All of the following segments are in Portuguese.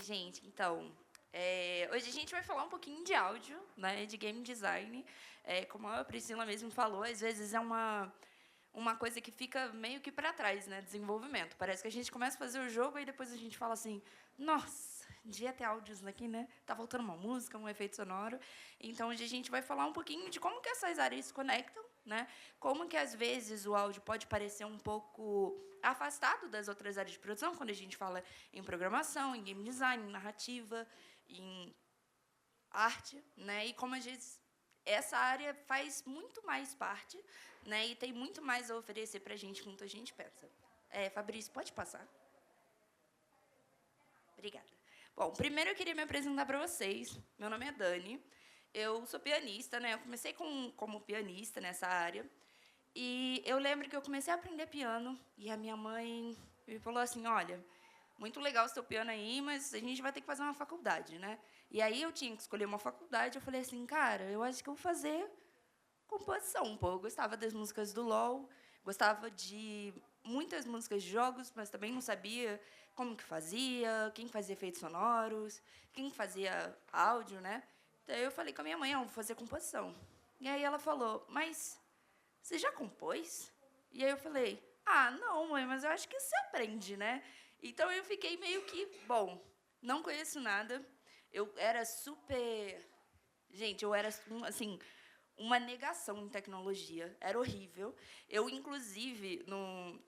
gente. Então, hoje a gente vai falar um pouquinho de áudio, né, de game design. Como a Priscila mesmo falou, às vezes é uma coisa que fica meio que para trás, né, desenvolvimento. Parece que a gente começa a fazer o jogo e depois a gente fala assim, nossa, devia ter áudios aqui, né? Tá faltando uma música, um efeito sonoro. Então, hoje a gente vai falar um pouquinho de como que essas áreas se conectam, né? Como que, às vezes, o áudio pode parecer um pouco afastado das outras áreas de produção, quando a gente fala em programação, em game design, em narrativa, em arte, né? E como, às vezes, essa área faz muito mais parte, né? E tem muito mais a oferecer para a gente do que a gente pensa. Fabrício, pode passar? Obrigada. Bom, primeiro eu queria me apresentar para vocês. Meu nome é Dani. Eu sou pianista, né? Eu comecei como pianista nessa área. E eu lembro que eu comecei a aprender piano e a minha mãe me falou assim, olha, muito legal o seu piano aí, mas a gente vai ter que fazer uma faculdade, né? E aí eu tinha que escolher uma faculdade. Eu falei assim, cara, eu acho que eu vou fazer composição. Pô, eu gostava das músicas do LOL, gostava de muitas músicas de jogos, mas também não sabia como que fazia, quem fazia efeitos sonoros, quem fazia áudio, né? Então eu falei com a minha mãe, vou fazer composição. E aí ela falou, mas você já compôs? E aí eu falei, não, mãe, mas eu acho que você aprende, né? Então eu fiquei meio que, bom, não conheço nada. Eu era super... Gente, eu era, assim, uma negação em tecnologia. Era horrível. Eu, inclusive,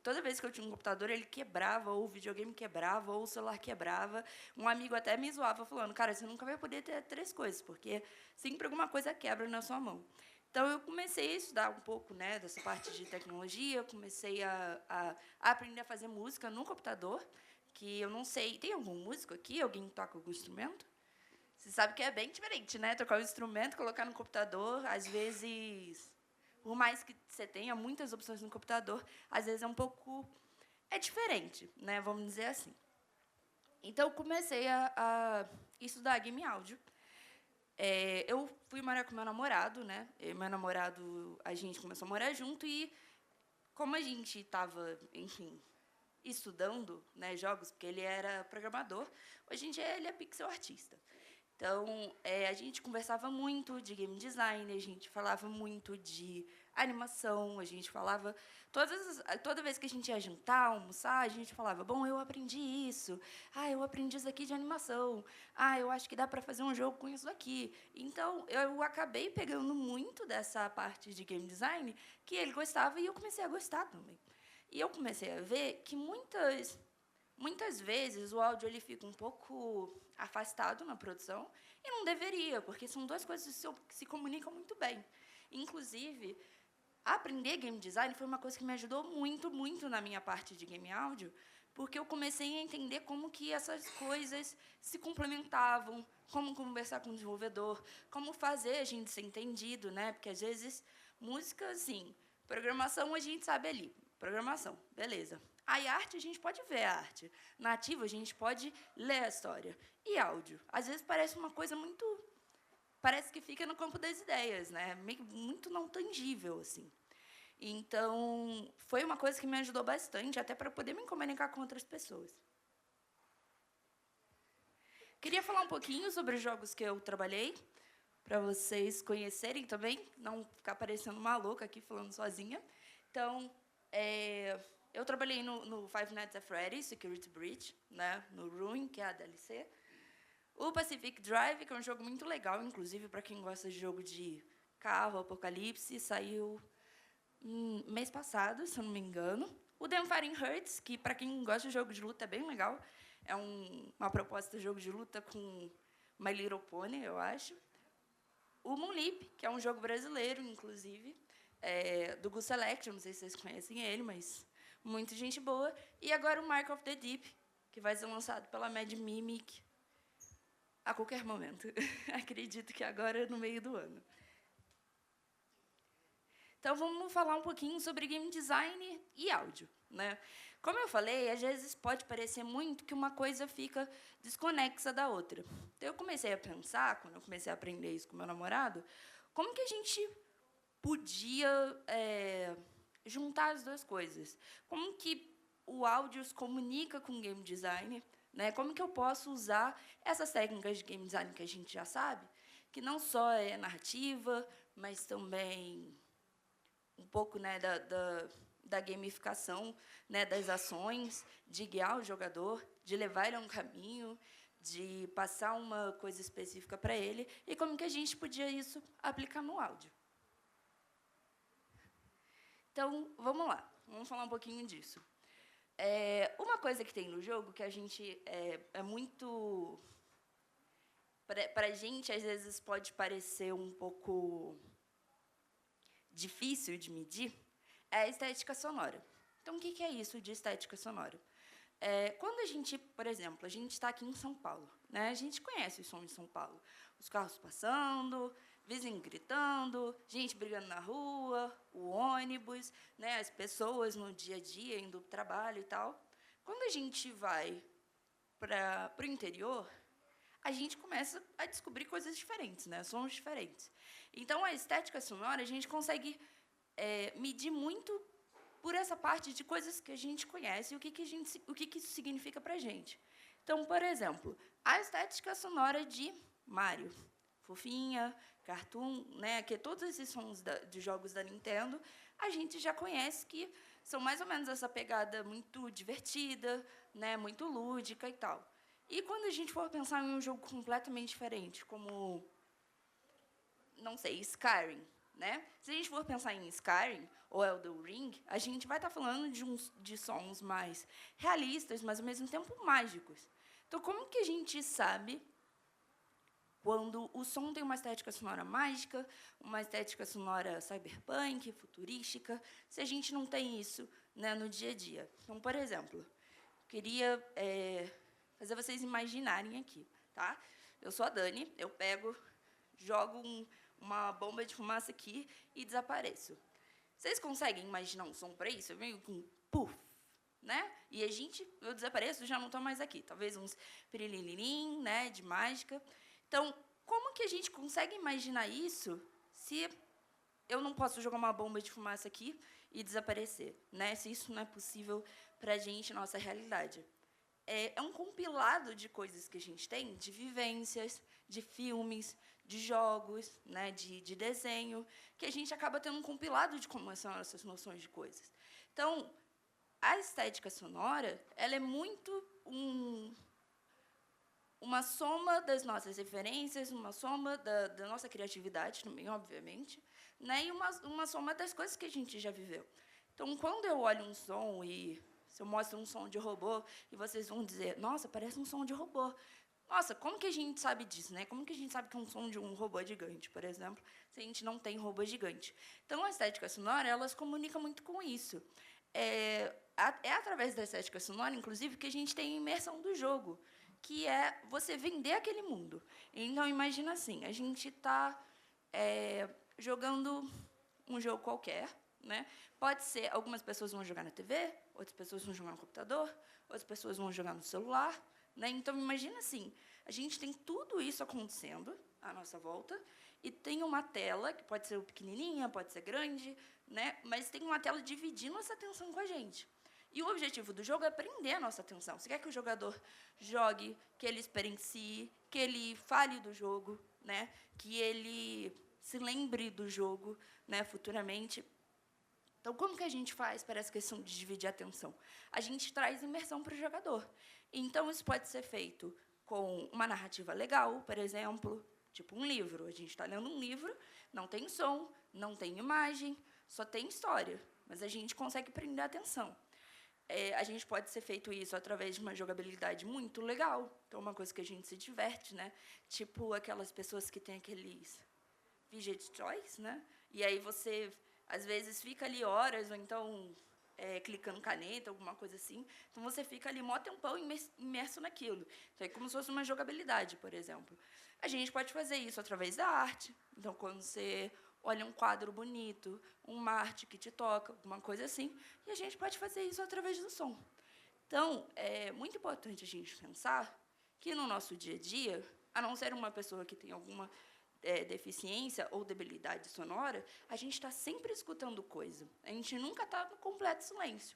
toda vez que eu tinha um computador, ele quebrava, ou o videogame quebrava, ou o celular quebrava. Um amigo até me zoava, falando, cara, você nunca vai poder ter 3 coisas, porque sempre alguma coisa quebra na sua mão. Então, eu comecei a estudar um pouco, né, dessa parte de tecnologia, comecei a aprender a fazer música no computador, que eu não sei... Tem algum músico aqui? Alguém toca algum instrumento? Você sabe que é bem diferente, né? Tocar um instrumento, colocar no computador, às vezes, por mais que você tenha muitas opções no computador, às vezes é um pouco... É diferente, né? Vamos dizer assim. Então, eu comecei a estudar game áudio. Eu fui morar com meu namorado, né? Eu e meu namorado, a gente começou a morar junto e, como a gente estava, enfim, estudando, né, jogos, porque ele era programador, hoje em dia ele é pixel artista. Então, a gente conversava muito de game design, a gente falava muito de animação, a gente falava... Toda vez que a gente ia jantar, almoçar, a gente falava, bom, eu aprendi isso, eu aprendi isso aqui de animação, eu acho que dá para fazer um jogo com isso aqui. Então, eu acabei pegando muito dessa parte de game design que ele gostava e eu comecei a gostar também. E eu comecei a ver que muitas vezes o áudio ele fica um pouco afastado na produção e não deveria, porque são 2 coisas que se comunicam muito bem. Inclusive, aprender game design foi uma coisa que me ajudou muito, muito na minha parte de game áudio, porque eu comecei a entender como que essas coisas se complementavam, como conversar com o desenvolvedor, como fazer a gente ser entendido, né? Porque às vezes música, assim, programação a gente sabe ali, programação, beleza. Aí, arte, a gente pode ver a arte. Nativo, a gente pode ler a história. E áudio? Às vezes parece uma coisa muito... Parece que fica no campo das ideias, né? Muito não tangível, assim. Então, foi uma coisa que me ajudou bastante, até para poder me comunicar com outras pessoas. Queria falar um pouquinho sobre os jogos que eu trabalhei, para vocês conhecerem também, não ficar parecendo uma louca aqui falando sozinha. Então, eu trabalhei no Five Nights at Freddy's Security Breach, né, no Ruin, que é a DLC. O Pacific Drive, que é um jogo muito legal, inclusive para quem gosta de jogo de carro, apocalipse, saiu mês passado, se eu não me engano. O The Fighting Hurts, que para quem gosta de jogo de luta é bem legal. É uma proposta de jogo de luta com My Little Pony, eu acho. O Moonleap, que é um jogo brasileiro, inclusive, do Gu Select, eu não sei se vocês conhecem ele, mas muita gente boa. E agora o Mark of the Deep, que vai ser lançado pela Mad Mimic a qualquer momento. Acredito que agora, no meio do ano. Então, vamos falar um pouquinho sobre game design e áudio, né? Como eu falei, às vezes pode parecer muito que uma coisa fica desconexa da outra. Então, eu comecei a pensar, quando eu comecei a aprender isso com meu namorado, como que a gente podia juntar as 2 coisas. Como que o áudio se comunica com o game design, né? Como que eu posso usar essas técnicas de game design que a gente já sabe, que não só é narrativa, mas também um pouco, né, da gamificação, né, das ações, de guiar o jogador, de levar ele a um caminho, de passar uma coisa específica para ele, e como que a gente podia isso aplicar no áudio. Então, vamos lá, vamos falar um pouquinho disso. Uma coisa que tem no jogo que a gente é muito... Para a gente, às vezes, pode parecer um pouco difícil de medir, é a estética sonora. Então, o que é isso de estética sonora? Quando a gente, por exemplo, a gente está aqui em São Paulo, né? A gente conhece os sons de São Paulo. Os carros passando, vizinho gritando, gente brigando na rua, o ônibus, né? As pessoas no dia a dia, indo para o trabalho e tal. Quando a gente vai para o interior, a gente começa a descobrir coisas diferentes, né? Sons diferentes. Então, a estética sonora, a gente consegue medir muito por essa parte de coisas que a gente conhece e o que isso significa para a gente. Então, por exemplo, a estética sonora de Mario, fofinha, cartoon, né, que todos esses sons de jogos da Nintendo, a gente já conhece que são mais ou menos essa pegada muito divertida, né, muito lúdica e tal. E quando a gente for pensar em um jogo completamente diferente, como, não sei, Skyrim, né? Se a gente for pensar em Skyrim ou Elden Ring, a gente vai estar falando de sons mais realistas, mas ao mesmo tempo mágicos. Então, como que a gente sabe quando o som tem uma estética sonora mágica, uma estética sonora cyberpunk, futurística, se a gente não tem isso, né, no dia a dia? Então, por exemplo, eu queria fazer vocês imaginarem aqui, tá? Eu sou a Dani, eu jogo uma bomba de fumaça aqui e desapareço. Vocês conseguem imaginar um som para isso? Eu venho com um puff, né? E eu desapareço, já não estou mais aqui. Talvez uns pirililim, né, de mágica. Então, como que a gente consegue imaginar isso se eu não posso jogar uma bomba de fumaça aqui e desaparecer, né? Se isso não é possível para a gente, nossa realidade. É um compilado de coisas que a gente tem, de vivências, de filmes, de jogos, né, de desenho, que a gente acaba tendo um compilado de como são essas noções de coisas. Então, a estética sonora, ela é muito uma soma das nossas referências, uma soma da nossa criatividade também, obviamente, né, e uma soma das coisas que a gente já viveu. Então, quando eu olho um som e se eu mostro um som de robô e vocês vão dizer, nossa, parece um som de robô. Nossa, como que a gente sabe disso, né? Como que a gente sabe que é um som de um robô gigante, por exemplo, se a gente não tem robô gigante? Então, a estética sonora, ela se comunica muito com isso. É através da estética sonora, inclusive, que a gente tem a imersão do jogo, que é você vender aquele mundo. Então, imagina assim, a gente está jogando um jogo qualquer, né? Pode ser, algumas pessoas vão jogar na TV, outras pessoas vão jogar no computador, outras pessoas vão jogar no celular, né? Então, imagina assim, a gente tem tudo isso acontecendo à nossa volta e tem uma tela, que pode ser pequenininha, pode ser grande, né? Mas tem uma tela dividindo essa atenção com a gente. E o objetivo do jogo é prender a nossa atenção. Você quer que o jogador jogue, que ele experiencie, que ele fale do jogo, né? Que ele se lembre do jogo, né, futuramente. Então, como que a gente faz para essa questão de dividir a atenção? A gente traz imersão para o jogador. Então, isso pode ser feito com uma narrativa legal, por exemplo, tipo um livro. A gente está lendo um livro, não tem som, não tem imagem, só tem história, mas a gente consegue prender a atenção. A gente pode ser feito isso através de uma jogabilidade muito legal, então uma coisa que a gente se diverte, né? Tipo aquelas pessoas que têm aqueles fidget toys, né? E aí você às vezes fica ali horas, ou então clicando caneta, alguma coisa assim. Então, você fica ali mó tempão imerso naquilo. Então, é como se fosse uma jogabilidade, por exemplo. A gente pode fazer isso através da arte. Então, quando você olha um quadro bonito, uma arte que te toca, alguma coisa assim, e a gente pode fazer isso através do som. Então, é muito importante a gente pensar que, no nosso dia a dia, a não ser uma pessoa que tem alguma deficiência ou debilidade sonora, a gente está sempre escutando coisa. A gente nunca está no completo silêncio.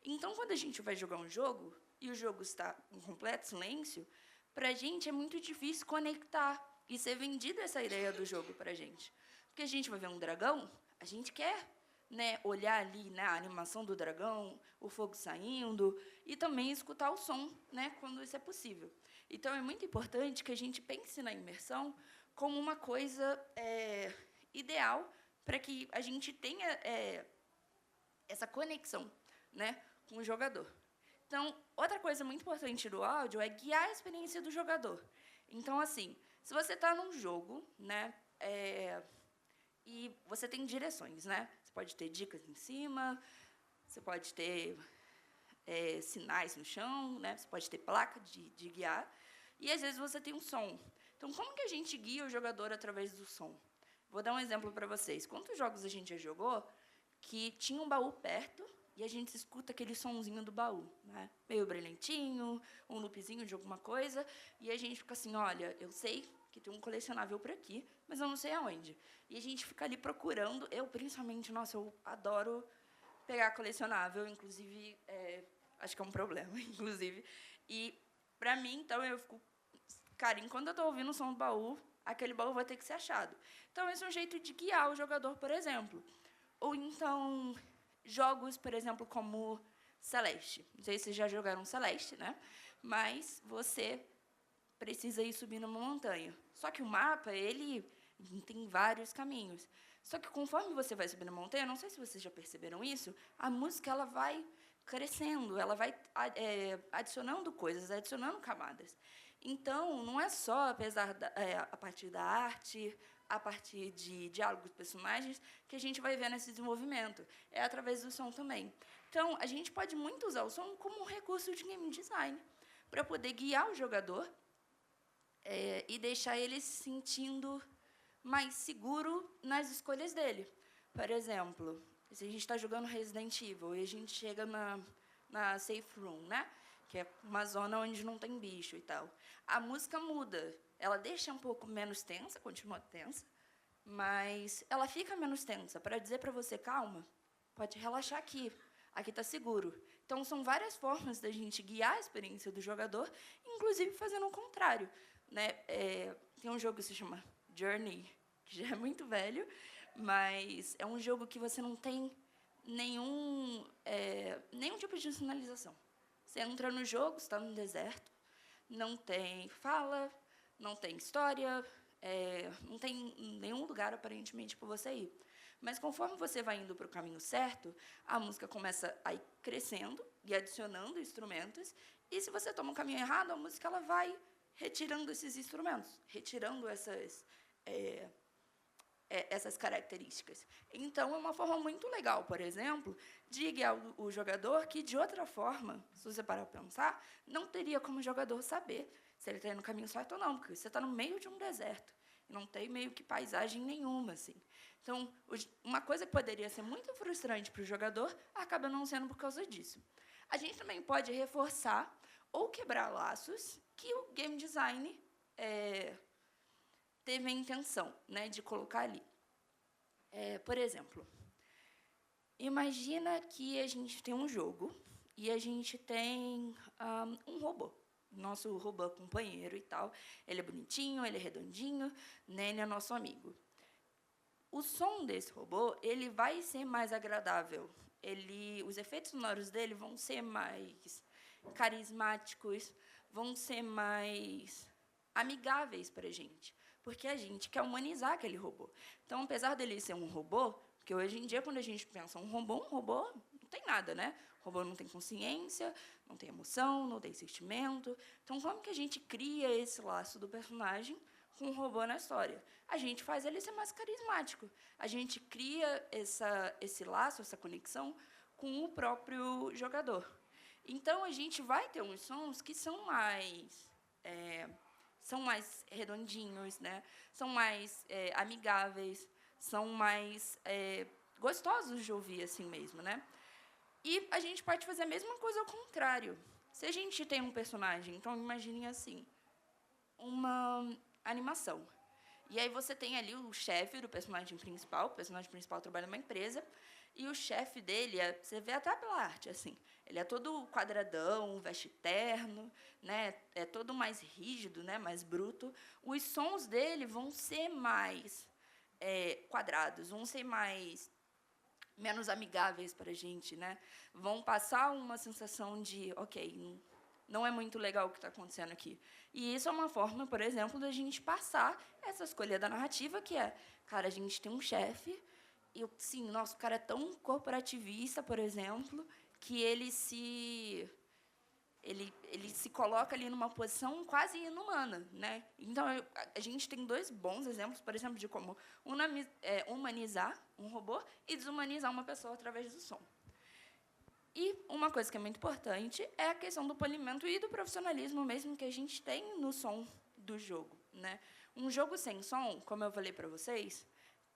Então, quando a gente vai jogar um jogo, e o jogo está em completo silêncio, para a gente é muito difícil conectar e ser vendida essa ideia do jogo para a gente. Porque a gente vai ver um dragão, a gente quer, né, olhar ali, né, a animação do dragão, o fogo saindo, e também escutar o som, né, quando isso é possível. Então, é muito importante que a gente pense na imersão como uma coisa ideal para que a gente tenha essa conexão, né, com o jogador. Então, outra coisa muito importante do áudio é guiar a experiência do jogador. Então, assim, se você está num jogo, né, e você tem direções, né? Você pode ter dicas em cima, você pode ter sinais no chão, né? Você pode ter placa de guiar, e às vezes você tem um som. Então, como que a gente guia o jogador através do som? Vou dar um exemplo para vocês. Quantos jogos a gente já jogou que tinha um baú perto e a gente escuta aquele sonzinho do baú, né? Meio brilhantinho, um loopzinho de alguma coisa, e a gente fica assim, olha, eu sei que tem um colecionável por aqui, mas eu não sei aonde. E a gente fica ali procurando. Eu, principalmente, nossa, eu adoro pegar colecionável, inclusive, acho que é um problema, inclusive. E, para mim, então, eu fico... Cara, enquanto eu estou ouvindo o som do baú, aquele baú vai ter que ser achado. Então, esse é um jeito de guiar o jogador, por exemplo. Ou, então, jogos, por exemplo, como Celeste. Não sei se vocês já jogaram Celeste, né? Mas você precisa ir subir numa montanha. Só que o mapa, ele tem vários caminhos. Só que conforme você vai subindo a montanha, não sei se vocês já perceberam isso, a música ela vai crescendo, ela vai adicionando coisas, adicionando camadas. Então, não é só a partir da arte, a partir de diálogos dos personagens, que a gente vai vendo esse desenvolvimento. É através do som também. Então, a gente pode muito usar o som como um recurso de game design, para poder guiar o jogador e deixar ele se sentindo mais seguro nas escolhas dele. Por exemplo, se a gente está jogando Resident Evil e a gente chega na safe room, né? Que é uma zona onde não tem bicho e tal. A música muda. Ela deixa um pouco menos tensa, continua tensa, mas ela fica menos tensa para dizer para você, calma, pode relaxar aqui. Aqui está seguro. Então, são várias formas da gente guiar a experiência do jogador, inclusive fazendo o contrário, né? Tem um jogo que se chama Journey, que já é muito velho, mas é um jogo que você não tem nenhum tipo de sinalização. Você entra no jogo, está no deserto, não tem fala, não tem história, não tem nenhum lugar, aparentemente, para você ir. Mas, conforme você vai indo para o caminho certo, a música começa a ir crescendo e adicionando instrumentos, e se você toma um caminho errado, a música ela vai retirando esses instrumentos, retirando essas características. Então, é uma forma muito legal, por exemplo, de guiar o jogador que, de outra forma, se você parar para pensar, não teria como o jogador saber se ele está no caminho certo ou não, porque você está no meio de um deserto, e não tem meio que paisagem nenhuma, assim. Então, uma coisa que poderia ser muito frustrante para o jogador, acaba não sendo por causa disso. A gente também pode reforçar ou quebrar laços que o game design teve a intenção, né, de colocar ali. Por exemplo, imagina que a gente tem um jogo e a gente tem um robô. Nosso robô companheiro e tal. Ele é bonitinho, ele é redondinho, né, ele é nosso amigo. O som desse robô ele vai ser mais agradável. Os efeitos sonoros dele vão ser mais carismáticos, vão ser mais amigáveis para a gente, porque a gente quer humanizar aquele robô. Então, apesar dele ser um robô, porque hoje em dia, quando a gente pensa um robô não tem nada, né? O robô não tem consciência, não tem emoção, não tem sentimento. Então, como que a gente cria esse laço do personagem com o robô na história? A gente faz ele ser mais carismático. A gente cria esse laço, essa conexão com o próprio jogador. Então, a gente vai ter uns sons que são mais redondinhos, né? São mais amigáveis, são mais gostosos de ouvir assim mesmo, né? E a gente pode fazer a mesma coisa ao contrário. Se a gente tem um personagem, então imaginem assim, uma animação. E aí você tem ali o chefe do personagem principal. O personagem principal trabalha numa empresa. E o chefe dele, você vê até pela arte, assim, ele é todo quadradão, veste terno, né? É todo mais rígido, né? Mais bruto. Os sons dele vão ser mais quadrados, vão ser menos amigáveis para a gente, né? Vão passar uma sensação de, ok, não é muito legal o que está acontecendo aqui. E isso é uma forma, por exemplo, da gente passar essa escolha da narrativa, que é, cara, a gente tem um chefe, e, sim, nosso cara é tão corporativista, por exemplo, que ele se coloca ali numa posição quase inumana, né? Então, a gente tem 2 bons exemplos, por exemplo, de como humanizar um robô e desumanizar uma pessoa através do som. E uma coisa que é muito importante é a questão do polimento e do profissionalismo mesmo que a gente tem no som do jogo, né? Um jogo sem som, como eu falei para vocês,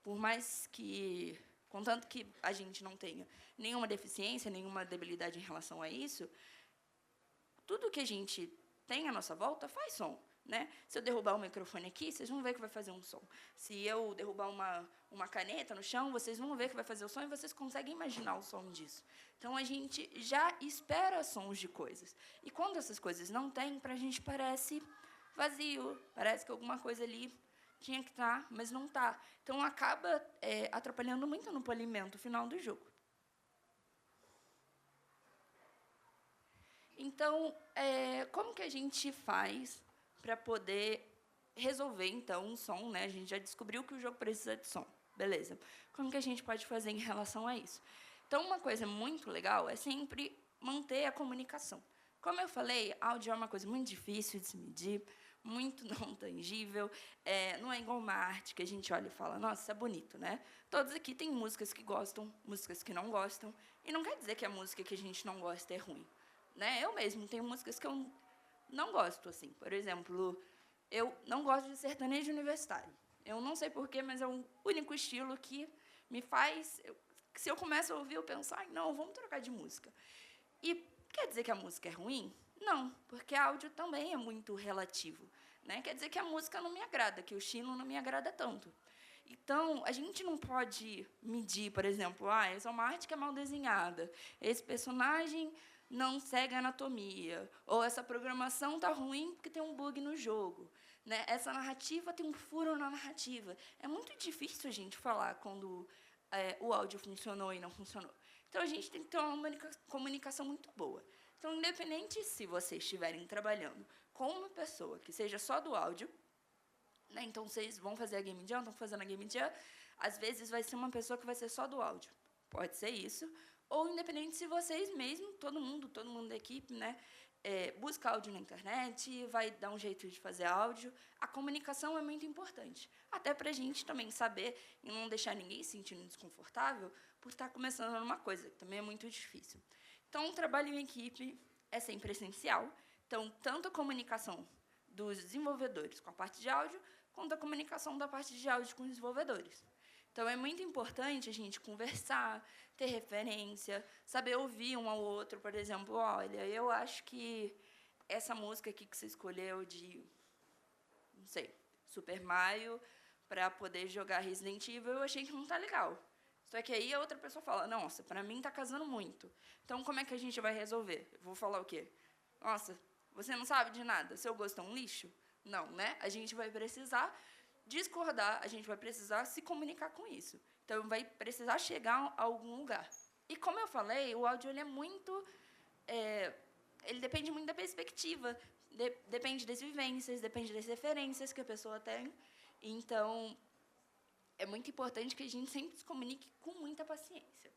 por mais que, contanto que a gente não tenha nenhuma deficiência, nenhuma debilidade em relação a isso, tudo que a gente tem à nossa volta faz som, né? Se eu derrubar o microfone aqui, vocês vão ver que vai fazer um som. Se eu derrubar uma caneta no chão, vocês vão ver que vai fazer o som e vocês conseguem imaginar o som disso. Então, a gente já espera sons de coisas. E quando essas coisas não tem, para a gente parece vazio, parece que alguma coisa ali tinha que estar, mas não está. Então, acaba atrapalhando muito no polimento final do jogo. Então, como que a gente faz para poder resolver, então, um som, né? A gente já descobriu que o jogo precisa de som. Beleza. Como que a gente pode fazer em relação a isso? Então, uma coisa muito legal é sempre manter a comunicação. Como eu falei, áudio é uma coisa muito difícil de se medir, muito não tangível. Não é igual uma arte que a gente olha e fala, nossa, isso é bonito, né? Todos aqui têm músicas que gostam, músicas que não gostam. E não quer dizer que a música que a gente não gosta é ruim. Né? Eu mesmo tenho músicas que eu não gosto, assim. Por exemplo, eu não gosto de sertanejo universitário. Eu não sei porquê, mas é o único estilo que me faz... se eu começo a ouvir, eu penso, ai, não, vamos trocar de música. E quer dizer que a música é ruim? Não, porque áudio também é muito relativo. Né? Quer dizer que a música não me agrada, que o estilo não me agrada tanto. Então, a gente não pode medir, por exemplo, essa é uma arte que é mal desenhada, esse personagem não segue a anatomia, ou essa programação está ruim porque tem um bug no jogo. Né? Essa narrativa tem um furo na narrativa. É muito difícil a gente falar quando o áudio funcionou e não funcionou. Então, a gente tem que ter uma comunicação muito boa. Então, independente se vocês estiverem trabalhando com uma pessoa que seja só do áudio, né? Então, vocês vão fazer a Game Jam, estão fazendo a Game Jam, às vezes vai ser uma pessoa que vai ser só do áudio. Pode ser isso. Ou independente se vocês mesmos, todo mundo da equipe, né, busca áudio na internet, vai dar um jeito de fazer áudio. A comunicação é muito importante. Até para a gente também saber e não deixar ninguém se sentindo desconfortável por estar começando numa coisa, que também é muito difícil. Então, o trabalho em equipe é sempre essencial. Então, tanto a comunicação dos desenvolvedores com a parte de áudio, quanto a comunicação da parte de áudio com os desenvolvedores. Então, é muito importante a gente conversar, ter referência, saber ouvir um ao outro. Por exemplo, olha, eu acho que essa música aqui que você escolheu de, não sei, Super Mario, para poder jogar Resident Evil, eu achei que não está legal. Só que aí a outra pessoa fala, nossa, para mim está casando muito. Então, como é que a gente vai resolver? Eu vou falar o quê? Nossa, você não sabe de nada, seu gosto é um lixo? Não, né? A gente vai precisar discordar, a gente vai precisar se comunicar com isso. Então, vai precisar chegar a algum lugar. E, como eu falei, o áudio ele é muito... ele depende muito da perspectiva, depende das vivências, depende das referências que a pessoa tem. Então, é muito importante que a gente sempre se comunique com muita paciência.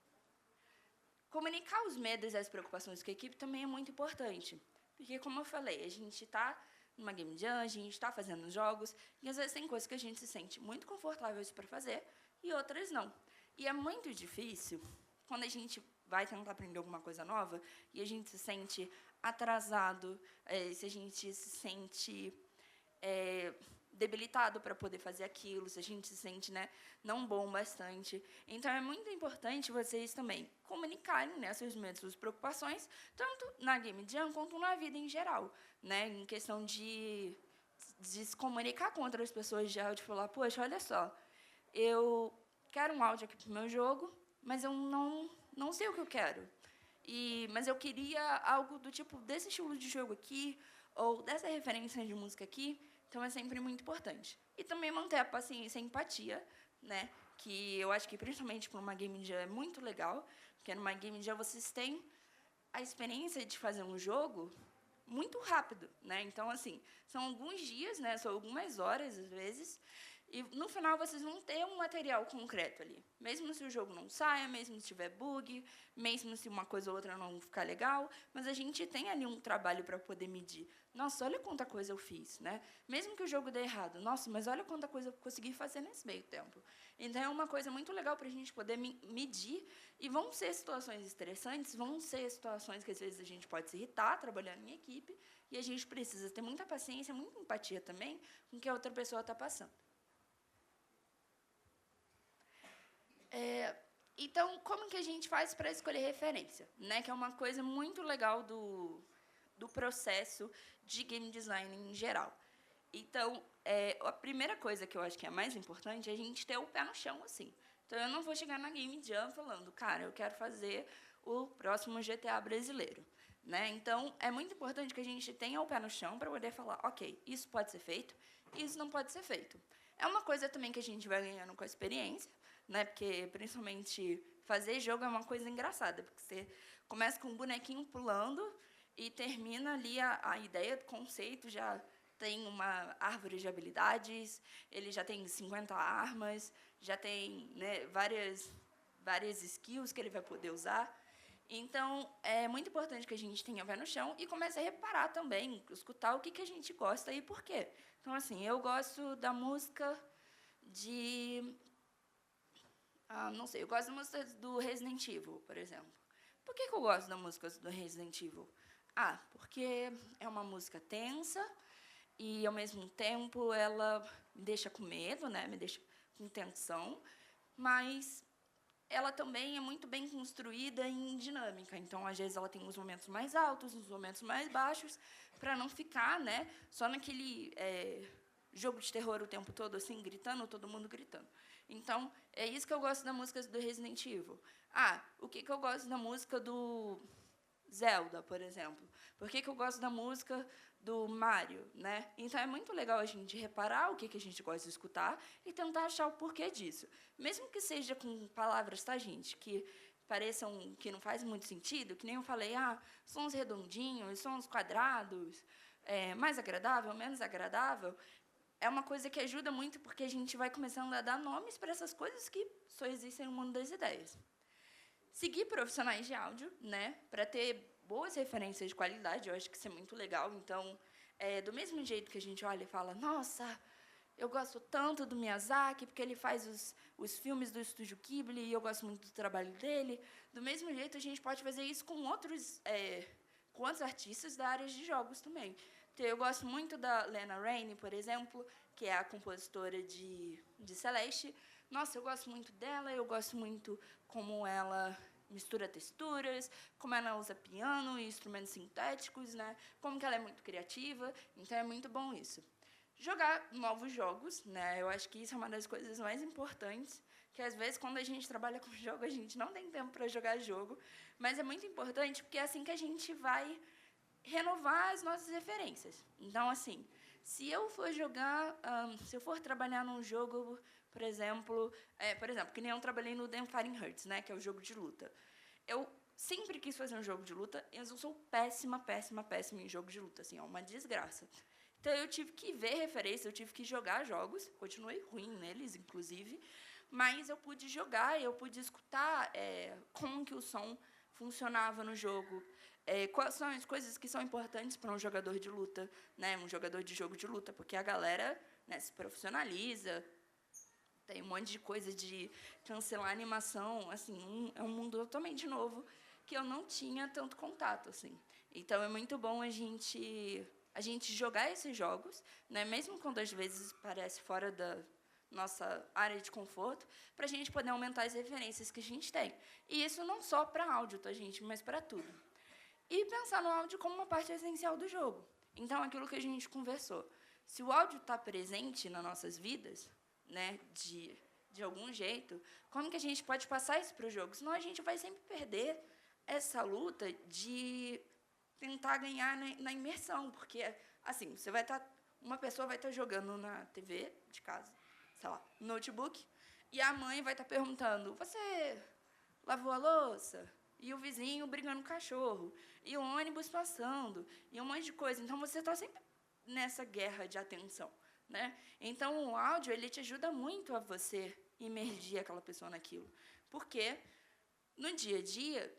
Comunicar os medos e as preocupações com a equipe também é muito importante. Porque, como eu falei, a gente está numa Game Jam, a gente está fazendo jogos, e às vezes tem coisas que a gente se sente muito confortáveis para fazer e outras não. E é muito difícil quando a gente vai tentar aprender alguma coisa nova e a gente se sente atrasado, se a gente se sente debilitado para poder fazer aquilo, se a gente se sente, né, não bom bastante. Então, é muito importante vocês também comunicarem, né, seus medos, suas preocupações, tanto na Game Jam quanto na vida em geral, né, em questão de de se comunicar com outras pessoas de áudio e falar, poxa, olha só, eu quero um áudio aqui para o meu jogo, mas eu não sei o que eu quero. Mas eu queria algo do tipo desse estilo de jogo aqui, ou dessa referência de música aqui, então é sempre muito importante. E também manter a paciência e a empatia, né? Que eu acho que, principalmente para uma game jam, é muito legal, porque numa game jam vocês têm a experiência de fazer um jogo muito rápido, né? Então, assim, são alguns dias, né? São algumas horas, às vezes, e no final vocês vão ter um material concreto ali. Mesmo se o jogo não saia, mesmo se tiver bug, mesmo se uma coisa ou outra não ficar legal, mas a gente tem ali um trabalho para poder medir. Nossa, olha quanta coisa eu fiz, né? Mesmo que o jogo dê errado, nossa, mas olha quanta coisa eu consegui fazer nesse meio tempo. Então é uma coisa muito legal para a gente poder medir, e vão ser situações estressantes, vão ser situações que às vezes a gente pode se irritar trabalhando em equipe, e a gente precisa ter muita paciência, muita empatia também com o que a outra pessoa está passando. Então, como que a gente faz para escolher referência? Né? Que é uma coisa muito legal do processo de game design em geral. Então, a primeira coisa que eu acho que é mais importante é a gente ter o pé no chão, assim. Então, eu não vou chegar na Game Jam falando, cara, eu quero fazer o próximo GTA brasileiro. Né? Então, é muito importante que a gente tenha o pé no chão para poder falar, ok, isso pode ser feito, isso não pode ser feito. É uma coisa também que a gente vai ganhando com a experiência, né? Porque, principalmente, fazer jogo é uma coisa engraçada, porque você começa com um bonequinho pulando e termina ali a ideia do conceito, já tem uma árvore de habilidades, ele já tem 50 armas, já tem, né, várias skills que ele vai poder usar. Então, é muito importante que a gente tenha pé no chão e comece a reparar também, escutar o que a gente gosta e por quê. Então, assim, eu gosto da música de... não sei, eu gosto da música do Resident Evil, por exemplo. Por que eu gosto da música do Resident Evil? Porque é uma música tensa e, ao mesmo tempo, ela me deixa com medo, né? Me deixa com tensão, mas ela também é muito bem construída em dinâmica. Então, às vezes, ela tem uns momentos mais altos, uns momentos mais baixos, para não ficar, né, só naquele jogo de terror o tempo todo, assim, gritando, todo mundo gritando. Então, é isso que eu gosto da música do Resident Evil. O que eu gosto da música do Zelda, por exemplo? Por que eu gosto da música do Mario, né? Então, é muito legal a gente reparar o que a gente gosta de escutar e tentar achar o porquê disso. Mesmo que seja com palavras, tá, gente, que pareçam que não faz muito sentido, que nem eu falei, sons redondinhos, sons quadrados, mais agradável, menos agradável, é uma coisa que ajuda muito, porque a gente vai começando a dar nomes para essas coisas que só existem no mundo das ideias. Seguir profissionais de áudio, né, para ter boas referências de qualidade, eu acho que isso é muito legal. Então, do mesmo jeito que a gente olha e fala, nossa, eu gosto tanto do Miyazaki, porque ele faz os filmes do Estúdio Ghibli, e eu gosto muito do trabalho dele, do mesmo jeito a gente pode fazer isso com outros artistas da área de jogos também. Então, eu gosto muito da Lena Raine, por exemplo, que é a compositora de Celeste. Nossa, eu gosto muito dela, eu gosto muito como ela mistura texturas, como ela usa piano e instrumentos sintéticos, né? Como que ela é muito criativa. Então, é muito bom isso. Jogar novos jogos, né? Eu acho que isso é uma das coisas mais importantes, que às vezes, quando a gente trabalha com jogo, a gente não tem tempo para jogar jogo, mas é muito importante, porque é assim que a gente vai renovar as nossas referências. Então, assim, se eu for jogar, se eu for trabalhar num jogo, por exemplo, que nem eu trabalhei no The Fighting Hurts, né, que é o jogo de luta. Eu sempre quis fazer um jogo de luta, e eu sou péssima em jogo de luta, assim, é uma desgraça. Então, eu tive que ver referência, eu tive que jogar jogos, continuei ruim neles, inclusive, mas eu pude jogar, eu pude escutar como que o som funcionava no jogo, quais são as coisas que são importantes para um jogador de luta, né, um jogador de jogo de luta, porque a galera, né, se profissionaliza, tem um monte de coisa de cancelar animação, assim, é um mundo totalmente novo que eu não tinha tanto contato, assim. Então, é muito bom a gente jogar esses jogos, né, mesmo quando às vezes parece fora da nossa área de conforto, para a gente poder aumentar as referências que a gente tem. E isso não só para áudio, tá, gente, mas para tudo. E pensar no áudio como uma parte essencial do jogo. Então, aquilo que a gente conversou. se o áudio está presente nas nossas vidas, né, de algum jeito, como que a gente pode passar isso para o jogo? Senão a gente vai sempre perder essa luta de tentar ganhar na imersão, porque, assim, uma pessoa vai estar jogando na TV de casa, sei lá, no notebook, e a mãe vai estar perguntando, você lavou a louça? E o vizinho brigando com o cachorro, e o ônibus passando, e um monte de coisa. Então, você está sempre nessa guerra de atenção, né? Então, o áudio, ele te ajuda muito a você imergir aquela pessoa naquilo. Porque, no dia a dia,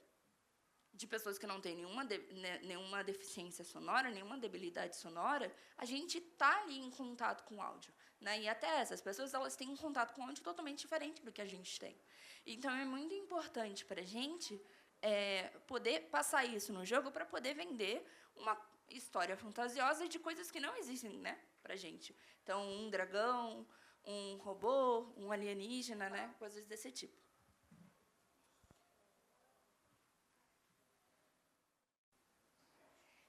de pessoas que não têm nenhuma deficiência sonora, nenhuma debilidade sonora, a gente está ali em contato com o áudio. Né? E até essas pessoas, elas têm um contato com o áudio totalmente diferente do que a gente tem. Então, é muito importante para a gente poder passar isso no jogo para poder vender uma história fantasiosa de coisas que não existem, né, para a gente. Então, um dragão, um robô, um alienígena, né, coisas desse tipo.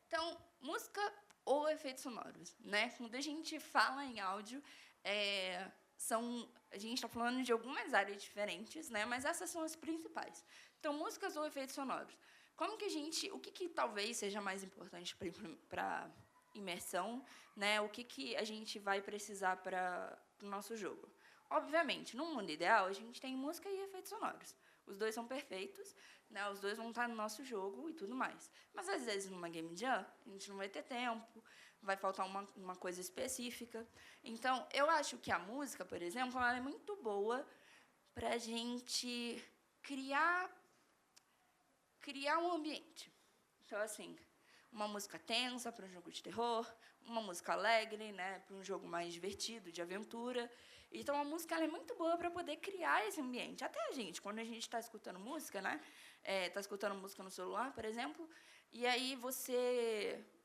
Então, música ou efeitos sonoros, né? Quando a gente fala em áudio, a gente está falando de algumas áreas diferentes, né? Mas essas são as principais. Então, músicas ou efeitos sonoros. O que talvez seja mais importante para imersão, né? O que a gente vai precisar para o nosso jogo? Obviamente, no mundo ideal, a gente tem música e efeitos sonoros. Os dois são perfeitos, né? Os dois vão estar no nosso jogo e tudo mais. Mas, às vezes, numa game jam, a gente não vai ter tempo, vai faltar uma coisa específica. Então, eu acho que a música, por exemplo, ela é muito boa para a gente criar um ambiente. Então, assim, uma música tensa para um jogo de terror, uma música alegre, né, para um jogo mais divertido, de aventura. Então, a música ela é muito boa para poder criar esse ambiente. Até a gente, quando a gente está escutando música, né, está escutando música no celular, por exemplo, e aí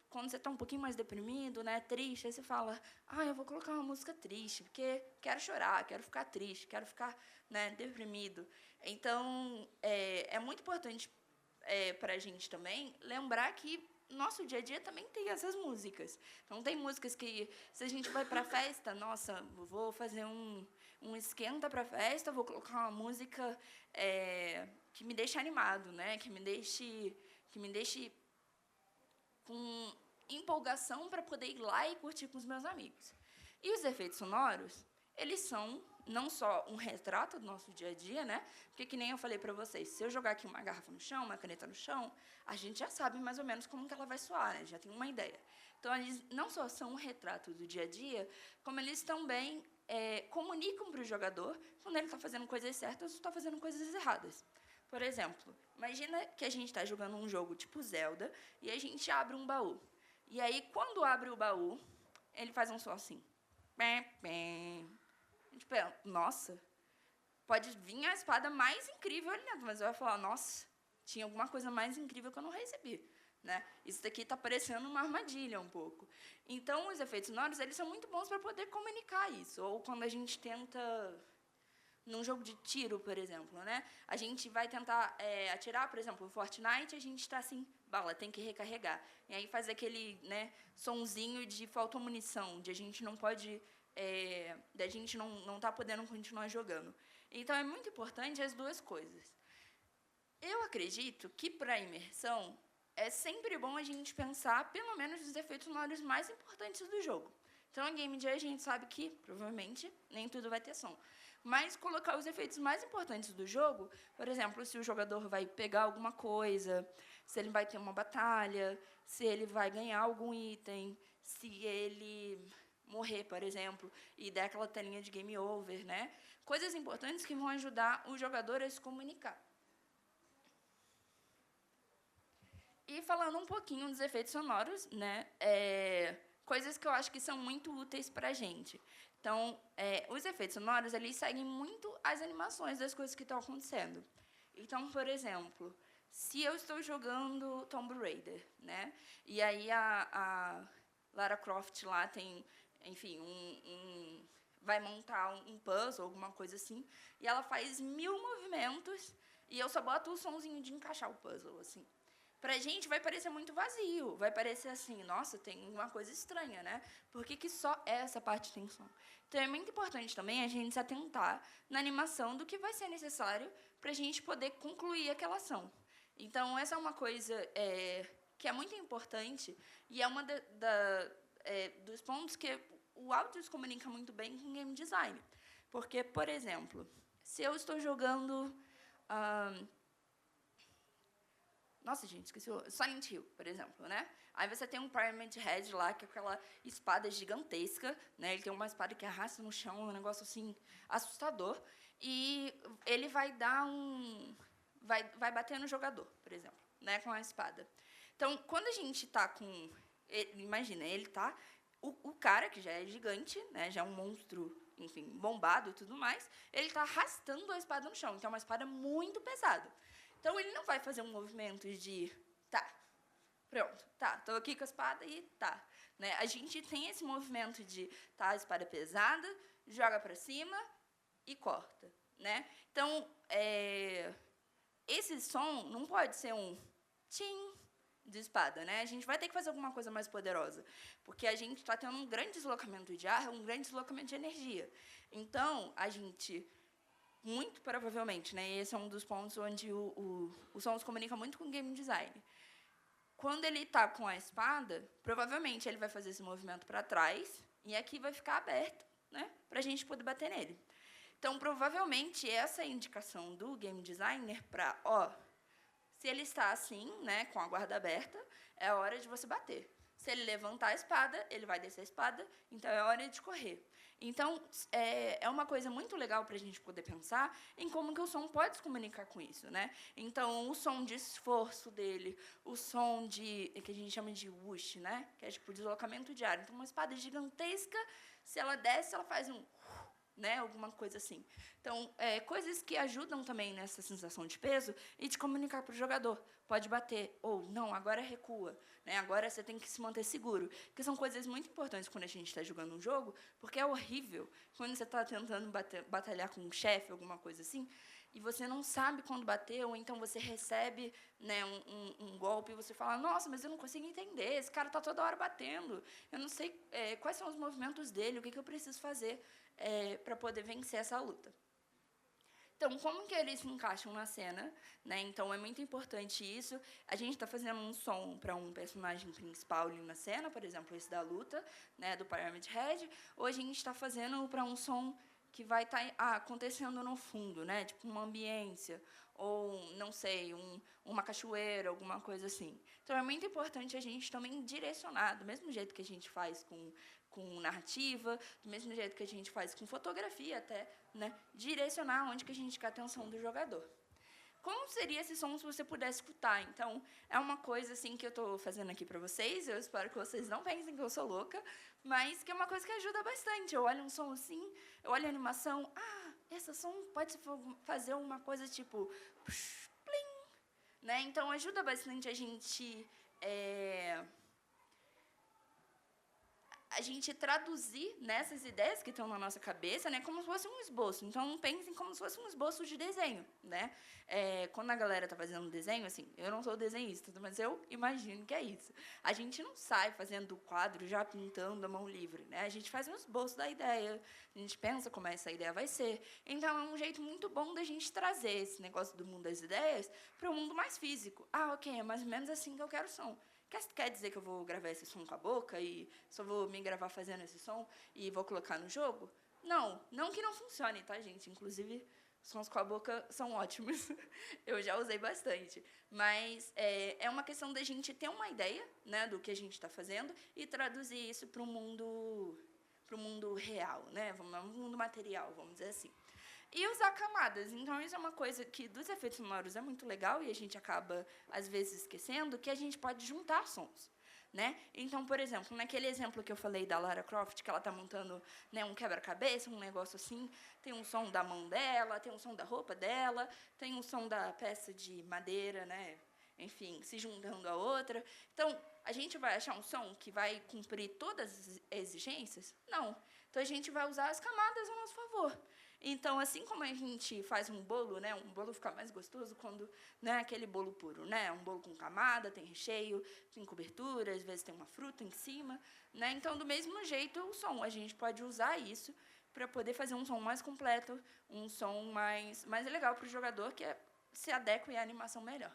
quando você está um pouquinho mais deprimido, né, triste, aí você fala, eu vou colocar uma música triste, porque quero chorar, quero ficar triste, quero ficar, né, deprimido. Então, é muito importante para a gente também lembrar que nosso dia a dia também tem essas músicas. Então, tem músicas que, se a gente vai para a festa, nossa, vou fazer um esquenta para a festa, vou colocar uma música que me deixe animado, né? Que me deixe com empolgação para poder ir lá e curtir com os meus amigos. E os efeitos sonoros, eles são não só um retrato do nosso dia a dia, né? Porque, que nem eu falei para vocês, se eu jogar aqui uma garrafa no chão, uma caneta no chão, a gente já sabe mais ou menos como que ela vai soar, né? Já tem uma ideia. Então, eles não só são um retrato do dia a dia, como eles também comunicam para o jogador quando ele está fazendo coisas certas ou está fazendo coisas erradas. Por exemplo, imagina que a gente está jogando um jogo tipo Zelda e a gente abre um baú. E aí, quando abre o baú, ele faz um som assim. Pem, pem. A gente pensa, nossa, pode vir a espada mais incrível ali dentro, mas eu vou falar, nossa, tinha alguma coisa mais incrível que eu não recebi. Né? Isso daqui está parecendo uma armadilha um pouco. Então, os efeitos sonoros, eles são muito bons para poder comunicar isso. Ou quando a gente tenta, num jogo de tiro, por exemplo, né? A gente vai tentar atirar, por exemplo, no Fortnite, a gente está assim, bala, tem que recarregar. E aí faz aquele, né, sonzinho de faltou munição, de a gente não pode... da gente não tá podendo continuar jogando. Então, é muito importante as duas coisas. Eu acredito que, para a imersão, é sempre bom a gente pensar, pelo menos, nos efeitos sonoros mais importantes do jogo. Então, em Game Jam, a gente sabe que, provavelmente, nem tudo vai ter som. Mas colocar os efeitos mais importantes do jogo, por exemplo, se o jogador vai pegar alguma coisa, se ele vai ter uma batalha, se ele vai ganhar algum item, se ele morrer, por exemplo, e der aquela telinha de game over, né? Coisas importantes que vão ajudar o jogador a se comunicar. E falando um pouquinho dos efeitos sonoros, né? Coisas que eu acho que são muito úteis para a gente. Então, os efeitos sonoros, eles seguem muito as animações das coisas que estão acontecendo. Então, por exemplo, se eu estou jogando Tomb Raider, né? E aí a Lara Croft lá tem, enfim, vai montar um puzzle, alguma coisa assim, e ela faz 1000 movimentos, e eu só boto o sonzinho de encaixar o puzzle, assim. pra gente vai parecer muito vazio, vai parecer assim, nossa, tem uma coisa estranha, né? Por que só essa parte tem som? Então, é muito importante também a gente se atentar na animação do que vai ser necessário para a gente poder concluir aquela ação. Então, essa é uma coisa que é muito importante e é uma dos pontos que o áudio se comunica muito bem com o game design. Porque, por exemplo, se eu estou jogando... Nossa, gente, esqueci o Silent Hill, por exemplo, né? Aí você tem um Pyramid Head lá, que é aquela espada gigantesca, né? Ele tem uma espada que arrasta no chão, um negócio, assim, assustador. E ele vai dar vai bater no jogador, por exemplo, né? Com a espada. Então, quando a gente tá com... Imagina, ele tá... O cara, que já é gigante, né? Já é um monstro, enfim, bombado e tudo mais, ele tá arrastando a espada no chão. Então, é uma espada muito pesada. Então, ele não vai fazer um movimento de... Tá, pronto, tá, tô aqui com a espada e tá. Né? A gente tem esse movimento de... Tá, a espada é pesada, joga pra cima e corta. Né? Então, esse som não pode ser um tchim de espada. Né? A gente vai ter que fazer alguma coisa mais poderosa. Porque a gente está tendo um grande deslocamento de ar, um grande deslocamento de energia. Então, a gente... Muito provavelmente, né? Esse é um dos pontos onde o som se comunica muito com o game design. Quando ele está com a espada, provavelmente ele vai fazer esse movimento para trás e aqui vai ficar aberto, né? Para a gente poder bater nele. Então, provavelmente, essa é a indicação do game designer para, se ele está assim, né, com a guarda aberta, é a hora de você bater. Se ele levantar a espada, ele vai descer a espada, então é hora de correr. Então, é uma coisa muito legal para a gente poder pensar em como que o som pode se comunicar com isso, né? Então, o som de esforço dele, o som que a gente chama de whoosh, né? Que é tipo o deslocamento de ar. Então, uma espada gigantesca, se ela desce, ela faz um... Né? Alguma coisa assim. Então, coisas que ajudam também nessa sensação de peso e de comunicar para o jogador. Pode bater, ou não, agora recua. Né? Agora você tem que se manter seguro. Que são coisas muito importantes quando a gente está jogando um jogo, porque é horrível quando você está tentando batalhar com um chefe, alguma coisa assim, e você não sabe quando bater, ou então você recebe, né, um golpe e você fala, nossa, mas eu não consigo entender, esse cara está toda hora batendo, eu não sei quais são os movimentos dele, o que eu preciso fazer para poder vencer essa luta. Então, como que eles se encaixam na cena? Né? Então, é muito importante isso. A gente está fazendo um som para um personagem principal ali na cena, por exemplo, esse da luta, né, do Pyramid Head. Hoje a gente está fazendo para um som que vai estar acontecendo no fundo, né? Tipo uma ambiência, ou, não sei, uma cachoeira, alguma coisa assim. Então, é muito importante a gente também direcionar, do mesmo jeito que a gente faz com narrativa, do mesmo jeito que a gente faz com fotografia até, né? Direcionar onde que a gente quer a atenção do jogador. Como seria esse som se você pudesse escutar? Então, é uma coisa assim que eu estou fazendo aqui para vocês, eu espero que vocês não pensem que eu sou louca, mas que é uma coisa que ajuda bastante. Eu olho um som assim, eu olho a animação, esse som pode fazer uma coisa tipo... Plim, né? Então, ajuda bastante a gente traduzir nessas ideias que estão na nossa cabeça, né, como se fosse um esboço. Então, pensem como se fosse um esboço de desenho, né? Quando a galera está fazendo um desenho, assim, eu não sou desenhista, mas eu imagino que é isso. A gente não sai fazendo o quadro já pintando a mão livre, né? A gente faz um esboço da ideia, a gente pensa como essa ideia vai ser. Então, é um jeito muito bom da gente trazer esse negócio do mundo das ideias para o mundo mais físico. Ok, é mais ou menos assim que eu quero o som. Quer dizer que eu vou gravar esse som com a boca e só vou me gravar fazendo esse som e vou colocar no jogo? Não que não funcione, tá, gente? Inclusive, sons com a boca são ótimos. Eu já usei bastante. Mas é uma questão da gente ter uma ideia, né, do que a gente está fazendo e traduzir isso para o mundo real, né? Um mundo material, vamos dizer assim. E usar camadas. Então, isso é uma coisa que, dos efeitos sonoros, é muito legal e a gente acaba, às vezes, esquecendo que a gente pode juntar sons. Né? Então, por exemplo, naquele exemplo que eu falei da Lara Croft, que ela está montando, né, um quebra-cabeça, um negócio assim, tem um som da mão dela, tem um som da roupa dela, tem um som da peça de madeira, né? Enfim, se juntando a outra. Então, a gente vai achar um som que vai cumprir todas as exigências? Não. Então, a gente vai usar as camadas a nosso favor. Então, assim como a gente faz um bolo, né, um bolo fica mais gostoso quando não é aquele bolo puro, né? Um bolo com camada, tem recheio, tem cobertura, às vezes tem uma fruta em cima, né? Então, do mesmo jeito, o som, a gente pode usar isso para poder fazer um som mais completo, um som mais legal para o jogador, que se adequa à animação melhor.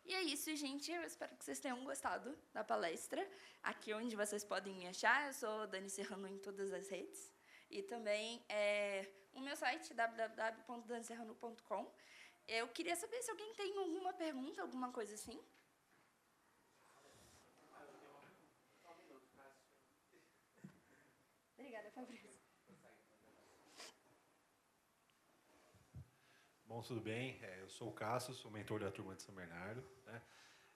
E é isso, gente. Eu espero que vocês tenham gostado da palestra. Aqui onde vocês podem me achar, eu sou Dani Serrano em todas as redes. E também o meu site, www.daniserrano.com. Eu queria saber se alguém tem alguma pergunta, alguma coisa assim. Obrigada, Fabrício. Bom, tudo bem? Eu sou o Cássio, sou mentor da turma de São Bernardo, né?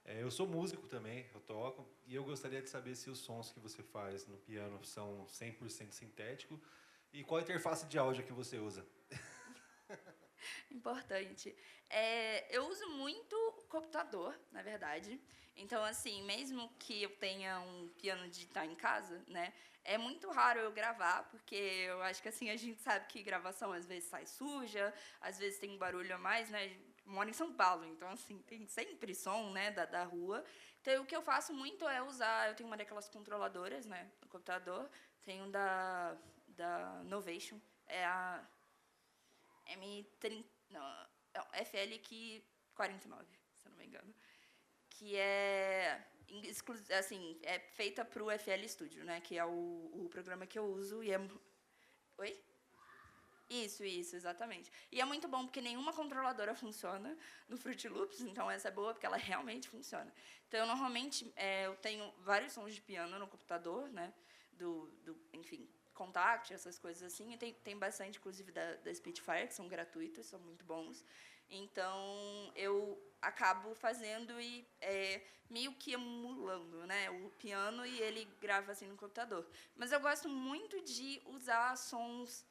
Eu sou músico também, eu toco, e eu gostaria de saber se os sons que você faz no piano são 100% sintético e qual a interface de áudio que você usa. Importante. Eu uso muito computador, na verdade. Então, assim, mesmo que eu tenha um piano digital em casa, né, é muito raro eu gravar, porque eu acho que, assim, a gente sabe que gravação às vezes sai suja, às vezes tem um barulho a mais, né? Eu moro em São Paulo, então, assim, tem sempre som, né, da rua. Então, o que eu faço muito é usar... Eu tenho uma daquelas controladoras, né, no computador. Tenho da Novation. É a M30, não, FL 49, se eu não me engano, que assim, é feita para o FL Studio, né, que é o programa que eu uso e é... Oi? Isso, exatamente. E é muito bom porque nenhuma controladora funciona no Fruit Loops, então essa é boa porque ela realmente funciona. Então, eu, normalmente, eu tenho vários sons de piano no computador, né, enfim, Contact, essas coisas assim, e tem bastante, inclusive, da Spitfire, que são gratuitos, são muito bons. Então, eu acabo fazendo e meio que emulando, né, o piano, e ele grava assim no computador. Mas eu gosto muito de usar sons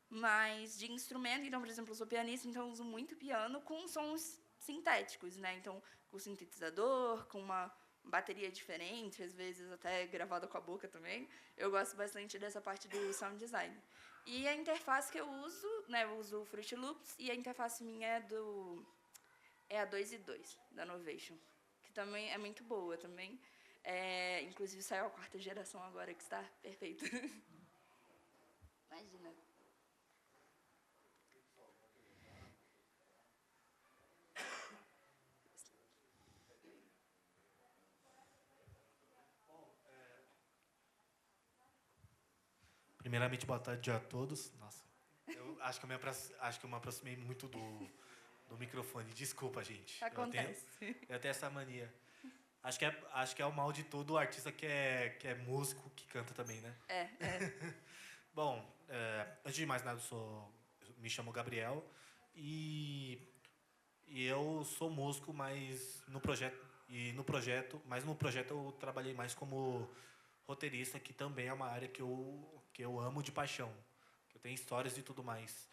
mais de instrumento. Então, por exemplo, eu sou pianista, então eu uso muito piano com sons sintéticos, né? Então, com sintetizador, com uma bateria diferente, às vezes até gravada com a boca também. Eu gosto bastante dessa parte do sound design. E a interface que eu uso, né, eu uso o Fruit Loops, e a interface minha é a 2.2, da Novation, que também é muito boa também. Inclusive, saiu a 4ª geração agora, que está perfeita. Imagina. Primeiramente, boa tarde a todos. Nossa, eu acho que eu me aproximei muito do microfone. Desculpa, gente. Acontece. Eu tenho essa mania. Acho que é o mal de todo artista que é músico, que canta também, né? É. Bom, antes de mais nada, me chamo Gabriel e eu sou músico, mas no projeto eu trabalhei mais como roteirista, que também é uma área que eu amo de paixão, que eu tenho histórias e tudo mais.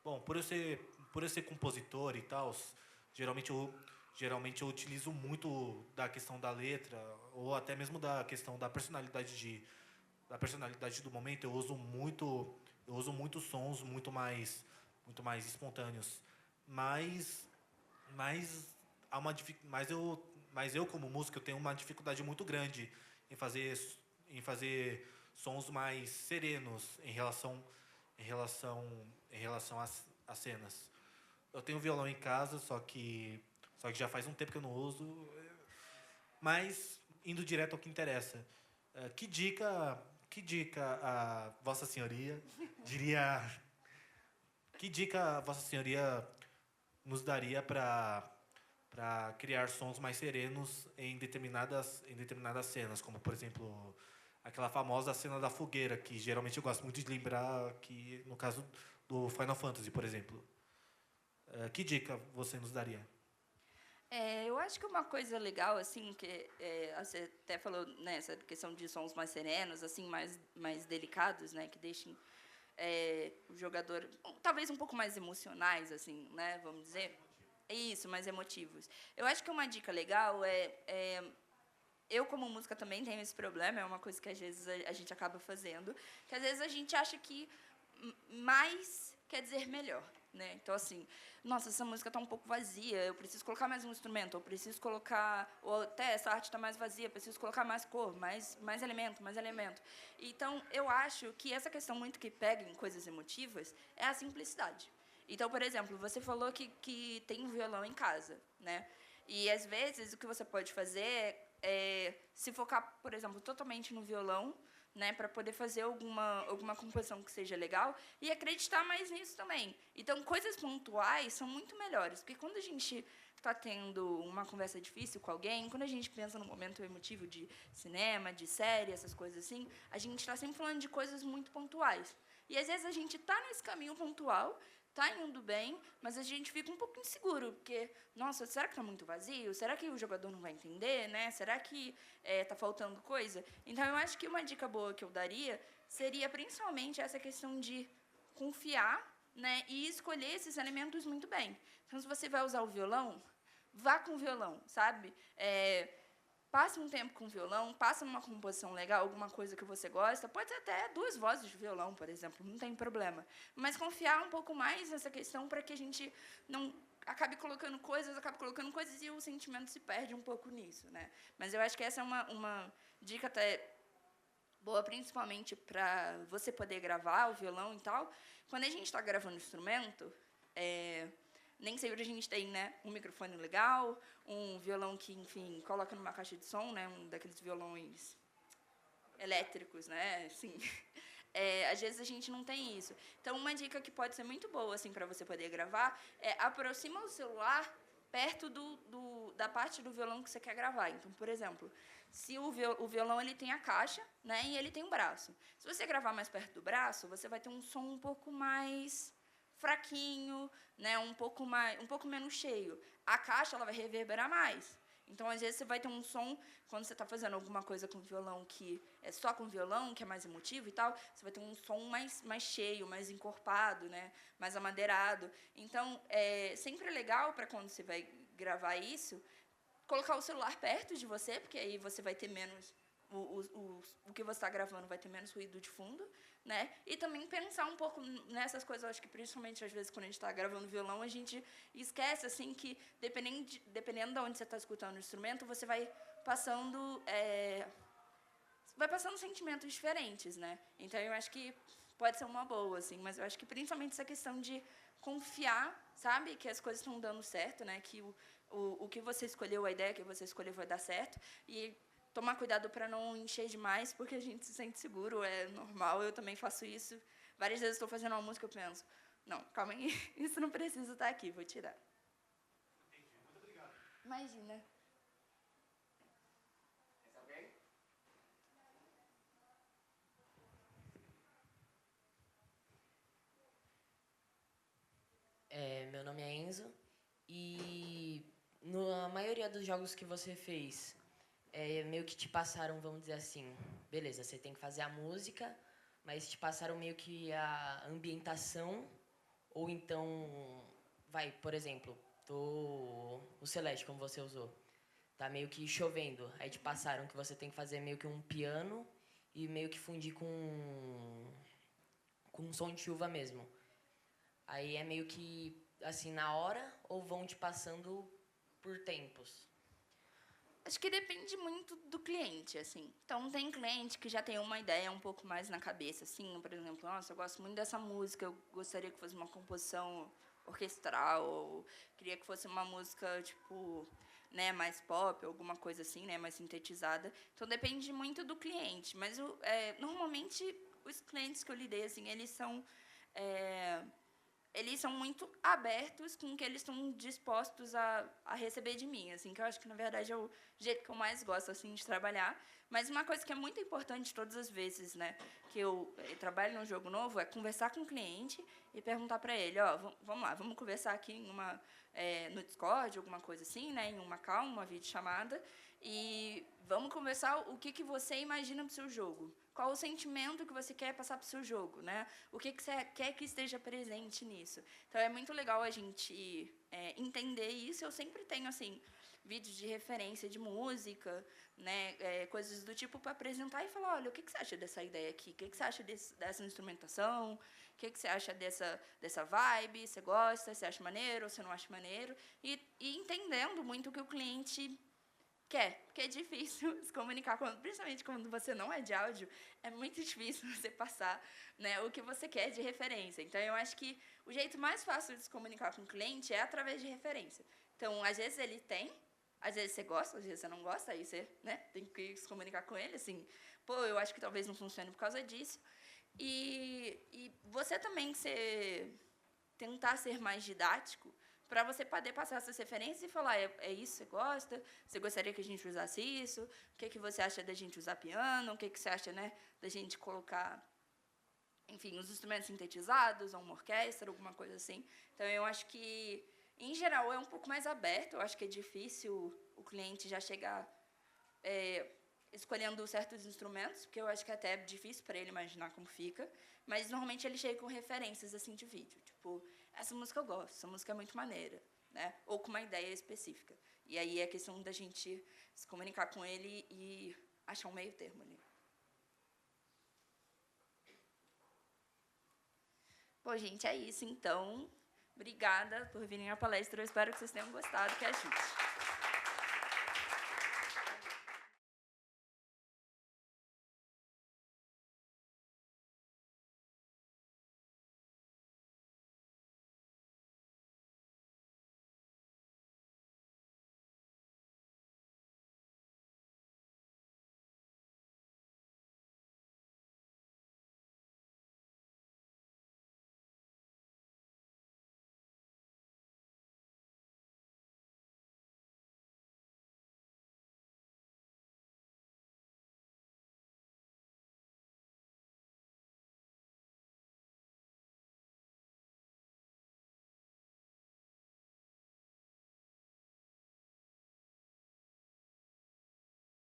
Bom, por eu ser compositor e tal, geralmente eu utilizo muito da questão da letra, ou até mesmo da questão da personalidade do momento. Eu uso muito sons muito mais espontâneos. Mas há uma mas eu como músico eu tenho uma dificuldade muito grande em fazer sons mais serenos em relação às cenas. Eu tenho violão em casa, só que já faz um tempo que eu não uso. Mas indo direto ao que interessa, que dica a Vossa Senhoria diria? Que dica a Vossa Senhoria nos daria para criar sons mais serenos em determinadas cenas, como por exemplo aquela famosa cena da fogueira, que geralmente eu gosto muito de lembrar, que no caso do Final Fantasy, por exemplo. Que dica você nos daria? Eu acho que uma coisa legal, assim, que você até falou nessa questão de sons mais serenos, assim, mais delicados, né, que deixem o jogador talvez um pouco mais emocionais, assim, né, vamos dizer. Isso, mais emotivos. Eu acho que uma dica legal eu, como música, também tenho esse problema, é uma coisa que às vezes a gente acaba fazendo, que às vezes a gente acha que mais quer dizer melhor, né? Então, assim, nossa, essa música está um pouco vazia, eu preciso colocar mais um instrumento, eu preciso colocar, ou até essa arte está mais vazia, eu preciso colocar mais cor, mais elemento, mais elemento. Então, eu acho que essa questão muito que pega em coisas emotivas é a simplicidade. Então, por exemplo, você falou que tem um violão em casa, né? E, às vezes, o que você pode fazer é se focar, por exemplo, totalmente no violão, né, para poder fazer alguma composição que seja legal e acreditar mais nisso também. Então, coisas pontuais são muito melhores, porque quando a gente está tendo uma conversa difícil com alguém, quando a gente pensa no momento emotivo de cinema, de série, essas coisas assim, a gente está sempre falando de coisas muito pontuais. E, às vezes, a gente está nesse caminho pontual, está indo bem, mas a gente fica um pouco inseguro, porque, nossa, será que está muito vazio? Será que o jogador não vai entender, né? Será que está faltando coisa? Então, eu acho que uma dica boa que eu daria seria, principalmente, essa questão de confiar, né, e escolher esses elementos muito bem. Então, se você vai usar o violão, vá com o violão, sabe? Passe um tempo com o violão, passe uma composição legal, alguma coisa que você gosta. Pode ser até 2 vozes de violão, por exemplo, não tem problema. Mas confiar um pouco mais nessa questão para que a gente não acabe colocando coisas e o sentimento se perde um pouco nisso, né? Mas eu acho que essa é uma dica até boa, principalmente para você poder gravar o violão e tal. Quando a gente está gravando instrumento, nem sempre a gente tem, né, um microfone legal, um violão que, enfim, coloca numa caixa de som, né, um daqueles violões elétricos, né, assim. Às vezes a gente não tem isso. Então, uma dica que pode ser muito boa, assim, para você poder gravar é aproxima o celular perto da parte do violão que você quer gravar. Então, por exemplo, se o violão ele tem a caixa, né, e ele tem um braço. Se você gravar mais perto do braço, você vai ter um som um pouco mais fraquinho, né, um pouco menos cheio. A caixa ela vai reverberar mais. Então, às vezes, você vai ter um som, quando você está fazendo alguma coisa com violão que é só com violão, que é mais emotivo e tal, você vai ter um som mais cheio, mais encorpado, né, mais amadeirado. Então, sempre é legal para quando você vai gravar isso, colocar o celular perto de você, porque aí você vai ter menos o que você está gravando vai ter menos ruído de fundo, né? E também pensar um pouco nessas coisas. Eu acho que principalmente às vezes quando a gente está gravando violão, a gente esquece assim que dependendo de onde você está escutando o instrumento, você vai passando sentimentos diferentes, né? Então eu acho que pode ser uma boa, assim, mas eu acho que principalmente essa questão de confiar, sabe, que as coisas estão dando certo, né? Que o que você escolheu, a ideia que você escolheu vai dar certo e tomar cuidado para não encher demais, porque a gente se sente seguro, é normal, eu também faço isso. Várias vezes estou fazendo uma música e eu penso, não, calma aí, isso não precisa estar aqui, vou tirar. Entendi, muito obrigado. Imagina. Meu nome é Enzo e na maioria dos jogos que você fez, meio que te passaram, vamos dizer assim, beleza, você tem que fazer a música, mas te passaram meio que a ambientação, ou então, por exemplo, o Celeste, como você usou, tá meio que chovendo, aí te passaram que você tem que fazer meio que um piano e meio que fundir com um som de chuva mesmo. Aí é meio que, assim, na hora, ou vão te passando por tempos? Acho que depende muito do cliente, assim. Então, tem cliente que já tem uma ideia um pouco mais na cabeça, assim, por exemplo, nossa, eu gosto muito dessa música, eu gostaria que fosse uma composição orquestral, ou queria que fosse uma música, tipo, né, mais pop, alguma coisa assim, né, mais sintetizada. Então, depende muito do cliente. Mas, normalmente, os clientes que eu lidei, assim, eles são muito abertos com o que eles estão dispostos a receber de mim, assim, que eu acho que, na verdade, é o jeito que eu mais gosto, assim, de trabalhar. Mas uma coisa que é muito importante todas as vezes, né, que eu trabalho num jogo novo, é conversar com o cliente e perguntar para ele, vamos lá, vamos conversar aqui no Discord, alguma coisa assim, né, em uma call, uma videochamada, e vamos conversar o que você imagina para o seu jogo. qual o sentimento que você quer passar para o seu jogo, né? O que você quer que esteja presente nisso. Então, é muito legal a gente entender isso. Eu sempre tenho, assim, vídeos de referência de música, né? Coisas do tipo para apresentar e falar, olha, o que você acha dessa ideia aqui? O que você acha dessa instrumentação? O que você acha dessa vibe? Você gosta? Você acha maneiro ou você não acha maneiro? E entendendo muito o que o cliente quer, porque é difícil se comunicar, principalmente quando você não é de áudio, é muito difícil você passar, né, o que você quer de referência. Então, eu acho que o jeito mais fácil de se comunicar com o cliente é através de referência. Então, às vezes ele tem, às vezes você gosta, às vezes você não gosta, aí você, né, tem que se comunicar com ele, assim, pô, eu acho que talvez não funcione por causa disso. E você também tentar ser mais didático, para você poder passar essas referências e falar, é isso que você gosta? Você gostaria que a gente usasse isso? O que você acha da gente usar piano? O que você acha, né, da gente colocar, enfim, os instrumentos sintetizados, ou uma orquestra, alguma coisa assim. Então, eu acho que, em geral, é um pouco mais aberto. Eu acho que é difícil o cliente já chegar escolhendo certos instrumentos, porque eu acho que até é difícil para ele imaginar como fica. Mas, normalmente, ele chega com referências assim, de vídeo. Tipo, essa música eu gosto, essa música é muito maneira, né? Ou com uma ideia específica. E aí é questão da gente se comunicar com ele e achar um meio termo ali. Bom, gente, é isso, então. Obrigada por virem à palestra. Eu espero que vocês tenham gostado, que ajude.